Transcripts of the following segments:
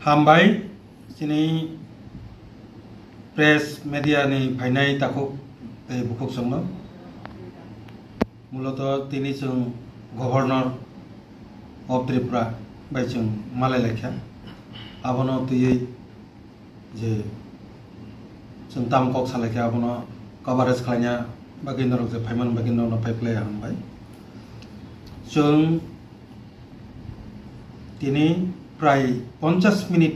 हामबाय दिनै प्रेस मेडियानि फायनाय ताखुक बुकुक संनो मूलत दिनै जों गवर्नर अफ त्रिपुरा बाय जों मालाय लेखा आबनो तुयै जे जों तामकक सालायखा आबनो कभारेज खालायना बागिनर जे फायमान बागिनर फायप्लाय हामबाय जों दिनै प्राय 50 minute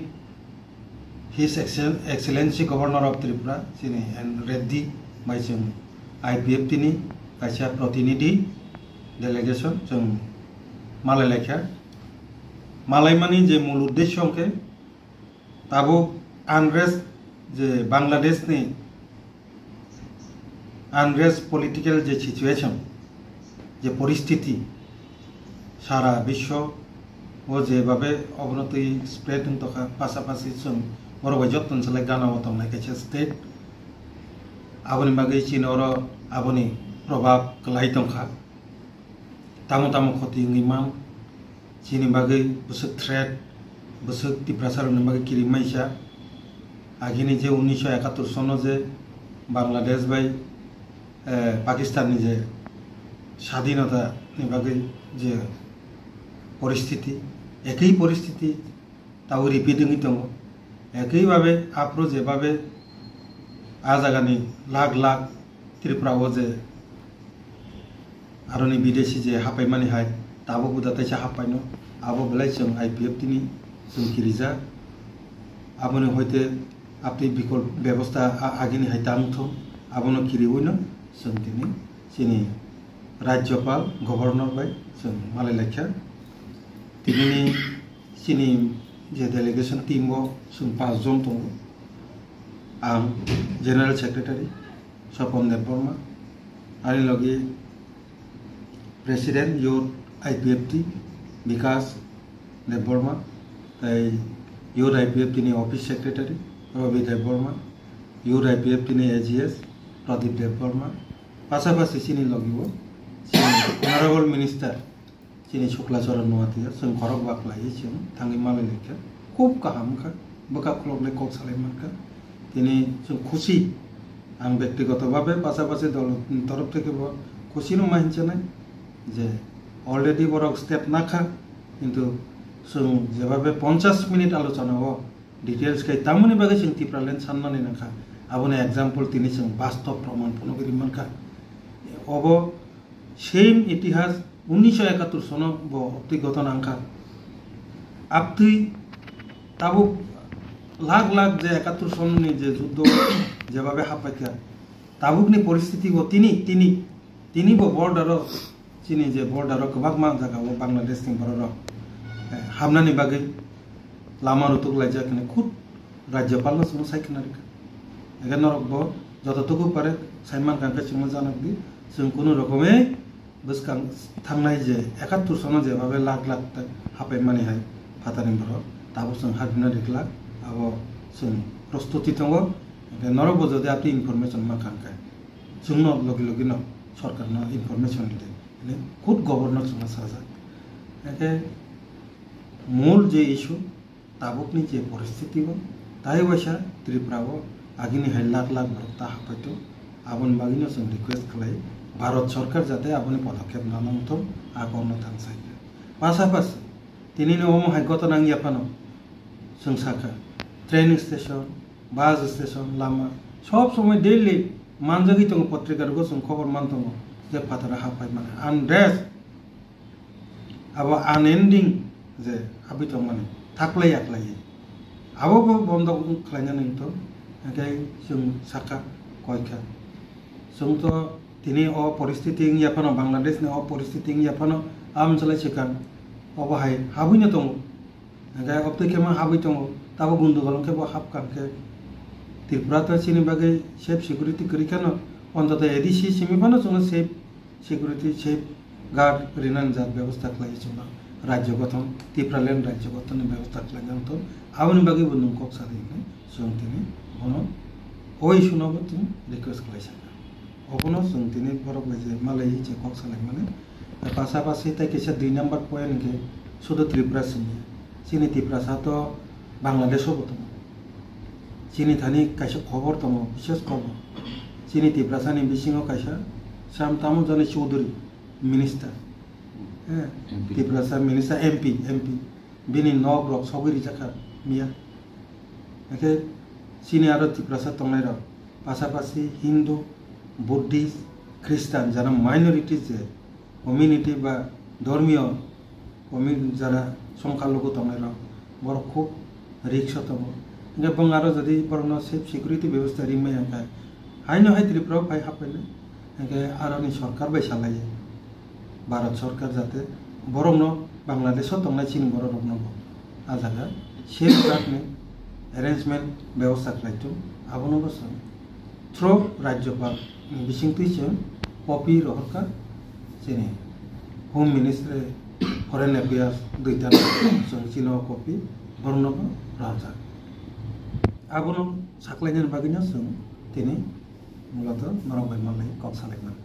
His Excellency Governor of Tripura sini and Reddy by जों IPF तिनी कायसा प्रतिनिधि delegation जों मालाय लेखा मालाय मानी जे मूल उद्देश्य के ताबो अनरेस्ट जे बांग्लादेश ने अनरेस्ट पॉलिटिकल जे सिचुएशन जे परिस्थिति सारा विश्व वो जे बाबे अवनति स्प्रेड तका पासापासी जों बरबाय जतन सलाय गाना वतंनाय कायसा स्टेट आबनि बागै चिनर आबनि प्रभाव कलाई तंखा तामो तामो खति मान चिनि बागै बुसुक थ्रेट बुसुक तिप्रासारनि बागै किरि माइसा आगिनि जे 1971 सनो जे बांग्लादेश बाय पाकिस्ताननि जे स्वाधीनता नि बागै जे परिस्थिति एकै परिस्थिति ताव रिपिटिंग दङ एकै भाबे आप्रो जे भाबे आ जागानि लाख लाख त्रिपुराव जे आरोनि विदेशी जे हापायमानि हाय ताबो बुदातायसा हापायनो आबो बेलाय जों आईपीएफ तिनि जों किरिजा आबोनो होयते आपनि बिकल्प व्यवस्था आगिनि हाय तांथो आबोनो किरिवैनो जों दिनै सिनि राज्यपाल गवर्नर बाय जों मालाय लेखा दिनै सिनि जे डेलीगेशन टीम जों 5 जन दङ आं जनरल सेक्रेटारि स्वपन देबबर्मा आरो लगे president youth IPF Vikas Debbarma youth IPF office secretary Ravi Debbarma youth IPF AGS Pradip Debbarma पासापासी सिनि लगे अनारेबल मिनिस्टार चिनी शुक्ला चरण नुआतिया जों खरक बाख्लायो जों थाङै मालाय लेखा खूब गाहामखा बोका खुलबले कक सालायमानखा दिनै जों खुशी आं व्यक्तिगत भावे पासापासी दल तरफ থেকে खुशी नो माहिनचनाय जे अलरेडी बरक स्टेप नाखा किन्तु जों जेभाबे 50 मिनिट आलोचना हो डिटेल्स kai तामनि बागै जों तिप्रालेन साननानै नाखा आबोनो एग्जाम्पल दिनै जों वास्तव प्रमाण फनगिरि मानखा अबो सेम इतिहास 1971 सनो बो अति घटना आंखा आपतुई ताबो लाख लाख जे 71 सननि जे युद्ध जेभाबे हापायखा ताबुकनि परिस्थिति बो तिनी बो बॉर्डर चिनि जे बॉर्डर गोबां मा जागा वो बांग्लादेश नि बॉर्डर हामनानि बागै लामा रुतुक लायजाकने खुद राज्यपाल न सुनो सायखनारिखा एगान रकबो जतटुकु पारे साइमान कांके सुनो जानकदि जों कुनु रकमे बसकां थांनाय जे 71 सनो जेभाबे लाख लाख हापाय माने हाय फातानि बर ताबो जों हाबिना देखला आबो जों प्रस्तुति दङ नरबो जदि आपनि इनफरमेशन मा कांके जोंनो लगे लगे न सरकारनो इनफरमेशन दिले खुद गवर्नर जों साजा एके मूल जे इशू ताबुकनि जे परिस्थिति बो ताय वैसा त्रिपुराव आगिनि हाय लाख लाख भरता हापायतो आबन बागिनो जों रिक्वेस्ट खालाय भारत सरकार जाते अपनी पदक्षेप लानांगौ आगोनो थांसाय पासापासी तिनिनो ओम हायगत नांगियाफानो जों साखा ट्रेनिंग स्टेशन बास स्टेशन लामा सब समय डेली मानजागि दङ पत्रिकारखौ जों खबर मान दङ जे फातारा हापाय माने आनरेस्ट अब आनएन्डिं जे हाबित माने थाख्लाय आख्लाय आबो बन्द खालायनानै तो एकाय जों साखा कयखा जों तो तिनी ओ परिस्थिति याफानो बांग्लादेश ने ओ परिस्थिति याफानो आम चलाय सिकां अबहाय हाबैनो दङ एगाय अबतकेमा हाबै दङ ताबो गुन्दुगलंके बो हाब कांके त्रिपुरा तो सिनि बागै सेफ सिक्युरिटी करिखानो अन्तत एडीसी सिमिफानो जों सेफ सिक्युरिटी सेफ गार्ड रिनान जात व्यवस्था खालाय जों राज्य गठन त्रिपुरालेन राज्य गठन व्यवस्था खालाय तो आउनि बागै बो नंकक सादैनो जों तिनि अनो ओइ सुनाबो जों रिक्वेस्ट खालायसा अबनो जों दिनै बरक जे मालाय जे कक सालाय माने पासापासी ताय केसा 2 नम्बर पॉइंट के सुदो त्रिपुरा सिनि त्रिपुरा सातो बांग्लादेशआवबो दङ चीनी थानी कायसा खबर दङ बिसेस खबर चीनी तिप्रासानि बिसिङाव कायसा सामतामु जने चौधुरी मिनिस्टार तिप्रासा मिनिस्टार एमपी बिनि नग रक सगुरि जाखा मिया एखे चीनी आरो तिप्रासा तंनाय रक पासापासि हिंदू बुद्धिस्ट ख्रिस्टान जारा माइनरिटी जे कम्युनिटी बा धर्मीय कम्युनिटी जारा संख्यालघु तंनाय रक बर खूब रिक्स दङ এবং আরো যদি বরং সেফ সিকিউরিটি ব্যবস্থা রিমাই আঁকায় হাইনো হাই ত্রিপুরাও ফাই হাফাইলে একে আরনি সরকার বাই সালাইয়ে ভারত সরকার যাতে বরং বাংলাদেশও তংনাই চিনি বড় রকম আজাগা সেফ গার্ডনি অ্যারেঞ্জমেন্ট ব্যবস্থা খাইতো আবনো বছর থ্রো রাজ্যপাল বিসিং তুইছে কপি রহরকার চিনি হোম মিনিস্ট্রি ফরেন অ্যাফেয়ার্স দুইটা চিন কপি বরং রাজা Abang saklainya baginya sung, tini mulut tu marah bayi malai kau salaiman.